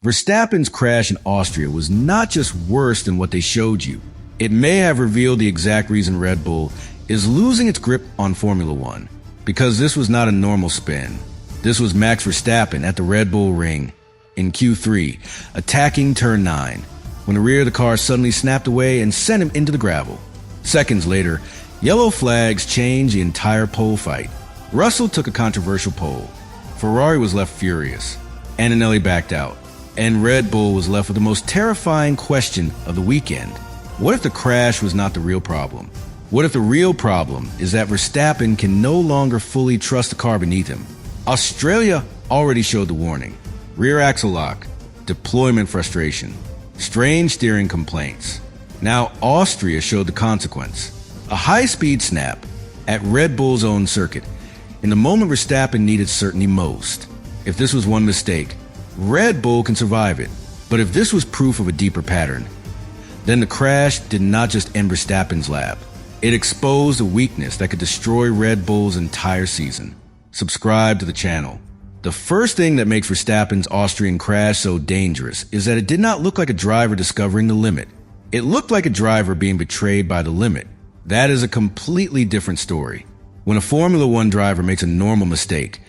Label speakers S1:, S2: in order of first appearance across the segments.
S1: Verstappen's crash in Austria was not just worse than what they showed you. It may have revealed the exact reason Red Bull is losing its grip on Formula One, because this was not a normal spin. This was Max Verstappen at the Red Bull ring in Q3, attacking turn 9, when the rear of the car suddenly snapped away and sent him into the gravel. Seconds later, yellow flags changed the entire pole fight. Russell took a controversial pole. Ferrari was left furious. Antonelli backed out. And Red Bull was left with the most terrifying question of the weekend. What if the crash was not the real problem? What if the real problem is that Verstappen can no longer fully trust the car beneath him? Australia already showed the warning. Rear axle lock, deployment frustration, strange steering complaints. Now Austria showed the consequence. A high-speed snap at Red Bull's own circuit, in the moment Verstappen needed certainty most. If this was one mistake, Red Bull can survive it. But if this was proof of a deeper pattern, then the crash did not just end Verstappen's lap. It exposed a weakness that could destroy Red Bull's entire season. Subscribe to the channel. The first thing that makes Verstappen's Austrian crash so dangerous is that it did not look like a driver discovering the limit. It looked like a driver being betrayed by the limit. That is a completely different story. When a Formula One driver makes a normal mistake,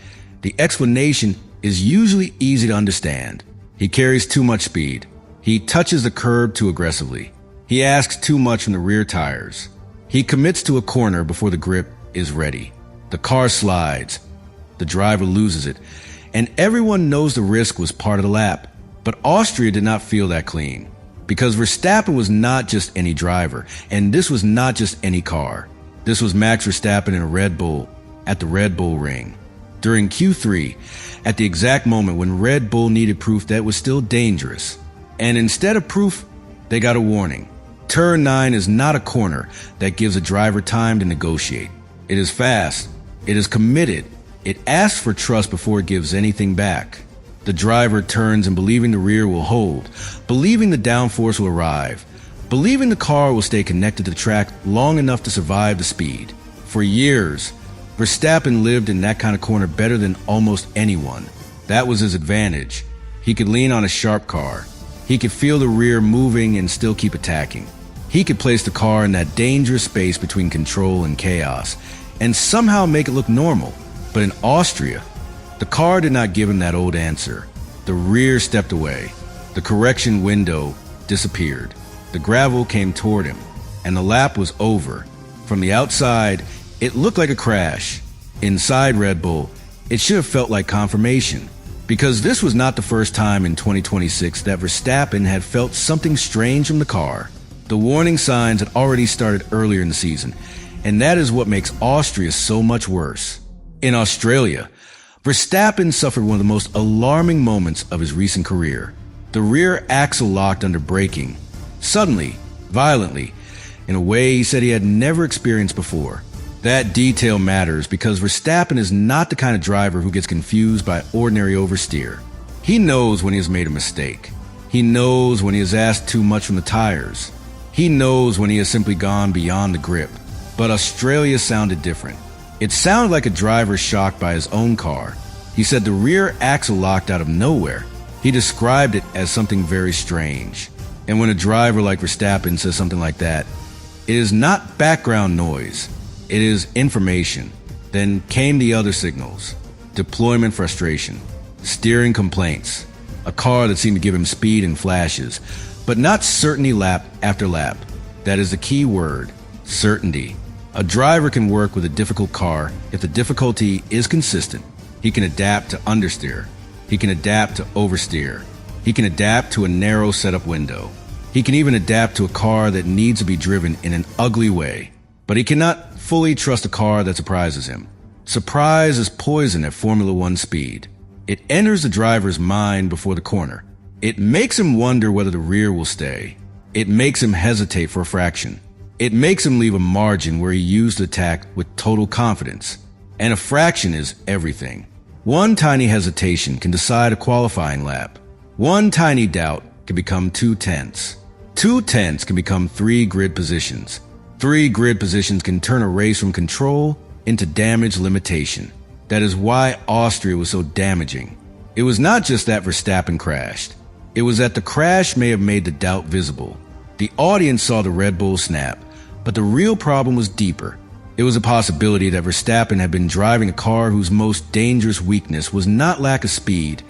S1: the explanation is usually easy to understand. He carries too much speed. He touches the curb too aggressively. He asks too much from the rear tires. He commits to a corner before the grip is ready. The car slides. The driver loses it. And everyone knows the risk was part of the lap. But Austria did not feel that clean. Because Verstappen was not just any driver. And this was not just any car. This was Max Verstappen in a Red Bull at the Red Bull ring. During Q3, at the exact moment when Red Bull needed proof that it was still dangerous. And instead of proof, they got a warning. Turn 9 is not a corner that gives a driver time to negotiate. It is fast. It is committed. It asks for trust before it gives anything back. The driver turns and believing the rear will hold, believing the downforce will arrive, believing the car will stay connected to the track long enough to survive the speed. For years, Verstappen lived in that kind of corner better than almost anyone. That was his advantage. He could lean on a sharp car. He could feel the rear moving and still keep attacking. He could place the car in that dangerous space between control and chaos and somehow make it look normal. But in Austria, the car did not give him that old answer. The rear stepped away. The correction window disappeared. The gravel came toward him, and the lap was over. From the outside, it looked like a crash. Inside Red Bull, it should have felt like confirmation. Because this was not the first time in 2026 that Verstappen had felt something strange from the car. The warning signs had already started earlier in the season, and that is what makes Austria so much worse. In Australia, Verstappen suffered one of the most alarming moments of his recent career. The rear axle locked under braking, suddenly, violently, in a way he said he had never experienced before. That detail matters because Verstappen is not the kind of driver who gets confused by ordinary oversteer. He knows when he has made a mistake. He knows when he has asked too much from the tires. He knows when he has simply gone beyond the grip. But Australia sounded different. It sounded like a driver shocked by his own car. He said the rear axle locked out of nowhere. He described it as something very strange. And when a driver like Verstappen says something like that, it is not background noise. It is information. Then came the other signals. Deployment frustration. Steering complaints. A car that seemed to give him speed in flashes, but not certainty lap after lap. That is the key word. Certainty. A driver can work with a difficult car if the difficulty is consistent. He can adapt to understeer. He can adapt to oversteer. He can adapt to a narrow setup window. He can even adapt to a car that needs to be driven in an ugly way. But he cannot fully trust a car that surprises him. Surprise is poison at Formula One speed. It enters the driver's mind before the corner. It makes him wonder whether the rear will stay. It makes him hesitate for a fraction. It makes him leave a margin where he used to attack with total confidence. And a fraction is everything. One tiny hesitation can decide a qualifying lap. One tiny doubt can become 2 tenths. 2 tenths can become 3 grid positions. 3 grid positions can turn a race from control into damage limitation. That is why Austria was so damaging. It was not just that Verstappen crashed. It was that the crash may have made the doubt visible. The audience saw the Red Bull snap, but the real problem was deeper. It was a possibility that Verstappen had been driving a car whose most dangerous weakness was not lack of speed,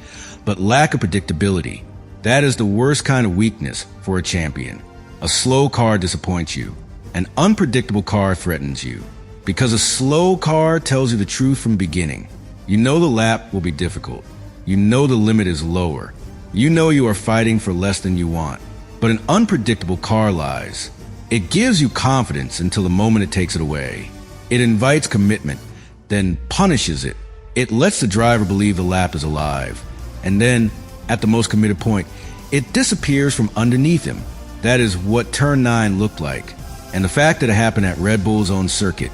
S1: but lack of predictability. That is the worst kind of weakness for a champion. A slow car disappoints you. An unpredictable car threatens you. Because a slow car tells you the truth from the beginning. You know the lap will be difficult. You know the limit is lower. You know you are fighting for less than you want. But an unpredictable car lies. It gives you confidence until the moment it takes it away. It invites commitment, then punishes it. It lets the driver believe the lap is alive. And then, at the most committed point, it disappears from underneath him. That is what Turn 9 looked like. And the fact that it happened at Red Bull's own circuit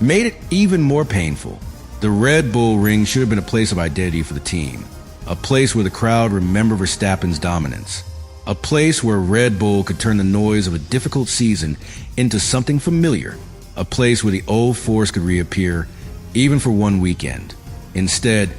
S1: made it even more painful. The Red Bull ring should have been a place of identity for the team. A place where the crowd remembered Verstappen's dominance. A place where Red Bull could turn the noise of a difficult season into something familiar. A place where the old force could reappear, even for one weekend. Instead,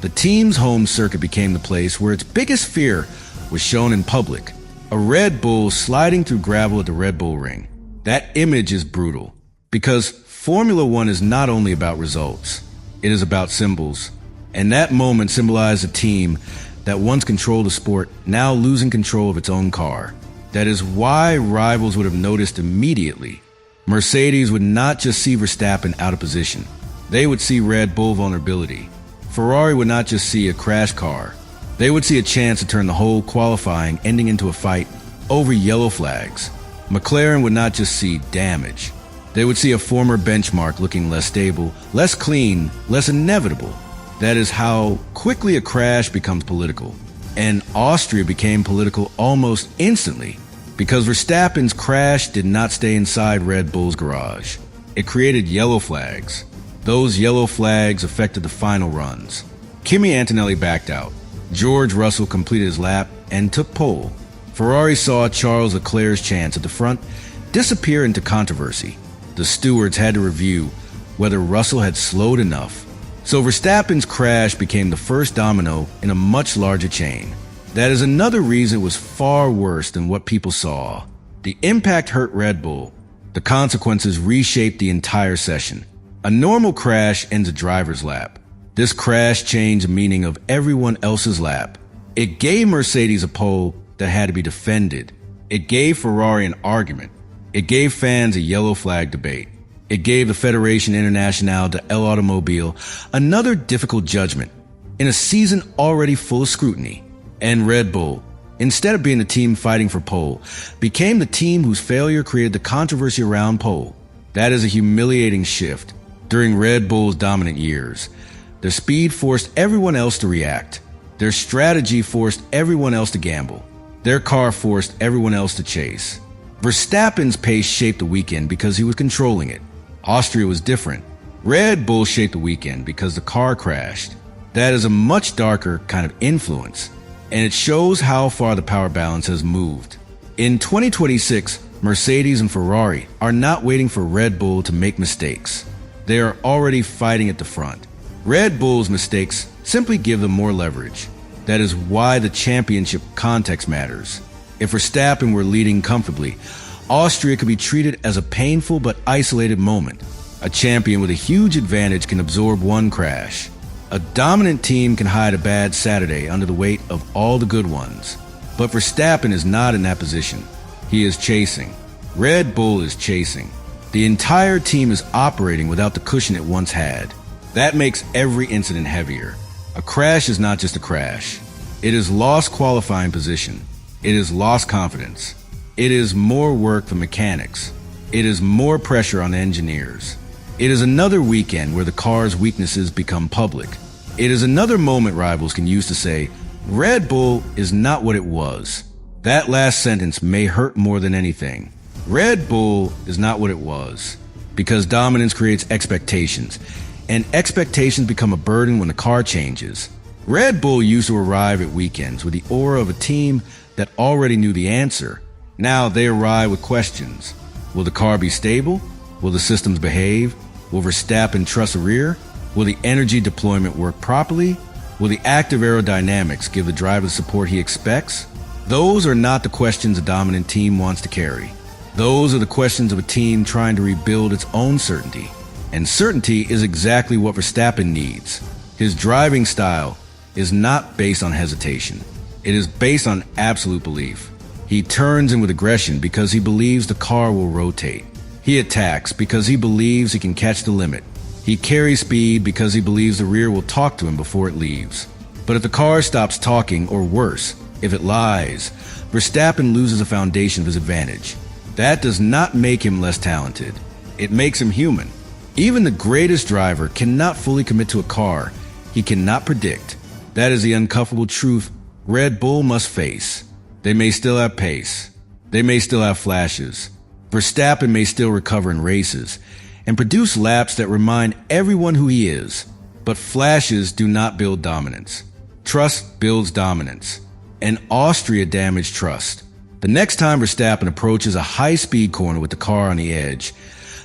S1: the team's home circuit became the place where its biggest fear was shown in public. A Red Bull sliding through gravel at the Red Bull ring. That image is brutal, because Formula One is not only about results, it is about symbols. And that moment symbolized a team that once controlled the sport, now losing control of its own car. That is why rivals would have noticed immediately. Mercedes would not just see Verstappen out of position. They would see Red Bull vulnerability. Ferrari would not just see a crash car. They would see a chance to turn the whole qualifying ending into a fight over yellow flags. McLaren would not just see damage. They would see a former benchmark looking less stable, less clean, less inevitable. That is how quickly a crash becomes political. And Austria became political almost instantly, because Verstappen's crash did not stay inside Red Bull's garage. It created yellow flags. Those yellow flags affected the final runs. Kimi Antonelli backed out. George Russell completed his lap and took pole. Ferrari saw Charles Leclerc's chance at the front disappear into controversy. The stewards had to review whether Russell had slowed enough. So Verstappen's crash became the first domino in a much larger chain. That is another reason it was far worse than what people saw. The impact hurt Red Bull. The consequences reshaped the entire session. A normal crash ends a driver's lap. This crash changed the meaning of everyone else's lap. It gave Mercedes a pole that had to be defended. It gave Ferrari an argument. It gave fans a yellow flag debate. It gave the Fédération Internationale de l'Automobile another difficult judgment in a season already full of scrutiny. And Red Bull, instead of being the team fighting for pole, became the team whose failure created the controversy around pole. That is a humiliating shift. During Red Bull's dominant years, their speed forced everyone else to react. Their strategy forced everyone else to gamble. Their car forced everyone else to chase. Verstappen's pace shaped the weekend because he was controlling it. Austria was different. Red Bull shaped the weekend because the car crashed. That is a much darker kind of influence, and it shows how far the power balance has moved. In 2026, Mercedes and Ferrari are not waiting for Red Bull to make mistakes. They are already fighting at the front. Red Bull's mistakes simply give them more leverage. That is why the championship context matters. If Verstappen were leading comfortably, Austria could be treated as a painful but isolated moment. A champion with a huge advantage can absorb one crash. A dominant team can hide a bad Saturday under the weight of all the good ones. But Verstappen is not in that position. He is chasing. Red Bull is chasing. The entire team is operating without the cushion it once had. That makes every incident heavier. A crash is not just a crash. It is lost qualifying position. It is lost confidence. It is more work for mechanics. It is more pressure on engineers. It is another weekend where the car's weaknesses become public. It is another moment rivals can use to say, Red Bull is not what it was. That last sentence may hurt more than anything. Red Bull is not what it was. Because dominance creates expectations, and expectations become a burden when the car changes. Red Bull used to arrive at weekends with the aura of a team that already knew the answer. Now they arrive with questions. Will the car be stable? Will the systems behave? Will Verstappen trust a rear? Will the energy deployment work properly? Will the active aerodynamics give the driver the support he expects? Those are not the questions a dominant team wants to carry. Those are the questions of a team trying to rebuild its own certainty. And certainty is exactly what Verstappen needs. His driving style is not based on hesitation. It is based on absolute belief. He turns in with aggression because he believes the car will rotate. He attacks because he believes he can catch the limit. He carries speed because he believes the rear will talk to him before it leaves. But if the car stops talking, or worse, if it lies, Verstappen loses a foundation of his advantage. That does not make him less talented. It makes him human. Even the greatest driver cannot fully commit to a car he cannot predict. That is the uncomfortable truth Red Bull must face. They may still have pace. They may still have flashes. Verstappen may still recover in races and produce laps that remind everyone who he is. But flashes do not build dominance. Trust builds dominance. And Austria damaged trust. The next time Verstappen approaches a high-speed corner with the car on the edge,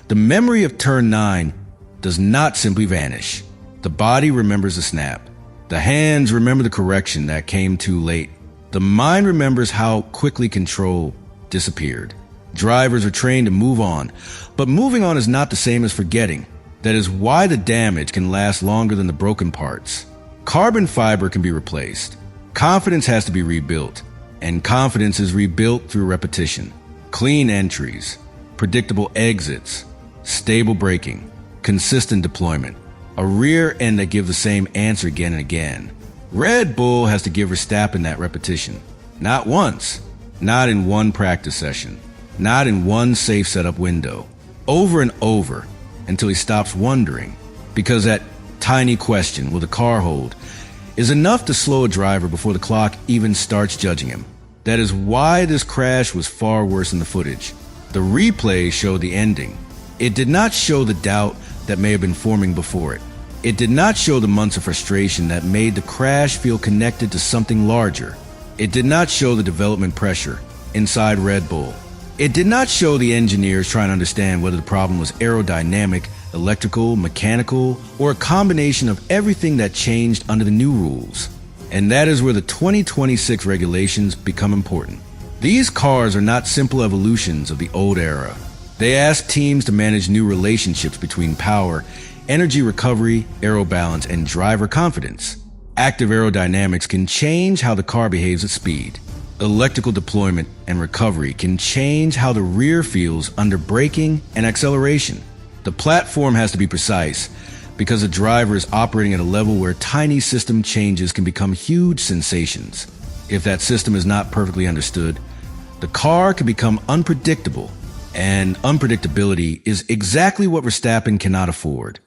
S1: the memory of turn 9 does not simply vanish. The body remembers the snap. The hands remember the correction that came too late. The mind remembers how quickly control disappeared. Drivers are trained to move on, but moving on is not the same as forgetting. That is why the damage can last longer than the broken parts. Carbon fiber can be replaced. Confidence has to be rebuilt, and confidence is rebuilt through repetition. Clean entries, predictable exits, stable braking, consistent deployment, a rear end that gives the same answer again and again. Red Bull has to give Verstappen that repetition. Not once, not in one practice session, not in one safe setup window. Over and over until he stops wondering, because that tiny question, will the car hold, is enough to slow a driver before the clock even starts judging him. That is why this crash was far worse than the footage. The replay showed the ending. It did not show the doubt that may have been forming before it. It did not show the months of frustration that made the crash feel connected to something larger. It did not show the development pressure inside Red Bull. It did not show the engineers trying to understand whether the problem was aerodynamic, electrical, mechanical, or a combination of everything that changed under the new rules. And that is where the 2026 regulations become important. These cars are not simple evolutions of the old era. They ask teams to manage new relationships between power, energy recovery, aero balance, and driver confidence. Active aerodynamics can change how the car behaves at speed. Electrical deployment and recovery can change how the rear feels under braking and acceleration. The platform has to be precise because the driver is operating at a level where tiny system changes can become huge sensations. If that system is not perfectly understood, the car can become unpredictable, and unpredictability is exactly what Verstappen cannot afford.